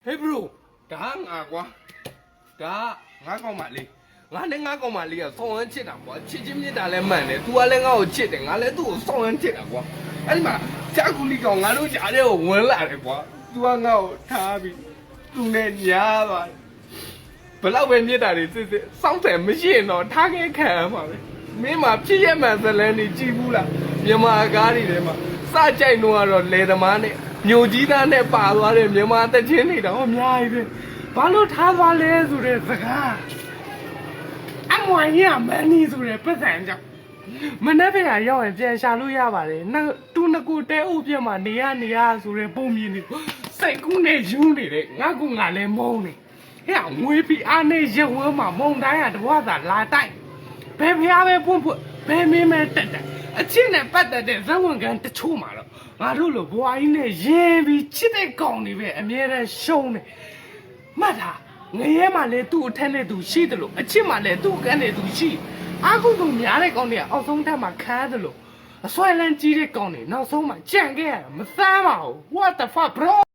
Hey bro ဒါငါကွာဒါငါကောင်းပါလေငါနဲ့ငါကောင်းပါလေကဆောင်းရမ်းချစ်တာကွာချစ်ချင်းမြတ်တာလည်းမှန်တယ် तू ကလည်းငါ့ကိုချစ်တယ်ငါလည်းသူ့ကိုဆောင်းရမ်းချစ်တာကွာအဲ့ဒီမှာကြာကူလီကောင်ငါတို့ကြားထဲကိုဝင်လာတယ်ကွာ तू ကငါ့ကိုထားပြီးသူနဲ့ညားသွားတယ်ဘလောက်ပဲမြတ်တာတွေစစ်စစ်စောင့်တယ်မရှိရင်တော့ထားခဲ့ခံရမှာပဲမင်းမှာဖြစ်ရမှန်ဇလန်းနေကြည့်ဘူးလားမြန်မာကားတွေထဲမှာစကြိုက်တော့ကတော့လေသမားနဲ့မြို့ကြီးသားနဲ့ပါသွားတယ်မြန်မာတချင်းတွေတော့အများကြီးပဲဘာလို့ထားသွားလဲဆိုတဲ့စကားအမွန်ရမန်းနီဆိုတဲ့ပတ်စံကြောင့်မနေ့ကရောက်ရင်ပြန်ရှာလို့ရပါတယ်နောက်တူနကူတဲအုပ်ပြမှာနေရဆိုတဲ့ပုံမြင်နေစိတ်ကူးနဲ့ယူနေတယ်ငါကငါလည်းမုန်းနေဟဲ့ငွေပြီးအားနဲ့ရုပ်ဝဲမှာမုံတိုင်းကတဝါသာလာတိုက်ဘယ်ဖျားပဲဖွင့်ဘယ်မင်းမဲတက်တက်အချင်းနဲ့ပတ်သက်တဲ့ဇဝန်ကန်တချို့မှာတော့ငါတို့လိုဘွားကြီးနဲ့ရင်ပြီးချစ်တဲ့ကောင်တွေပဲအမြဲတမ်းရှုံးနေမှတ်တာငရဲမှာလည်းသူ့အထက်နဲ့သူရှိတယ်လို့အချစ်မှာလည်းသူ့ကန်းနဲ့သူရှိအာကုသူများတဲ့ကောင်တွေကအောက်ဆုံးထပ်မှာခါတယ်လို့အစွဲလန်းကြီးတဲ့ကောင်တွေနောက်ဆုံးမှာကြံခဲ့ရတာမစမ်းပါဘူး What the fuck bro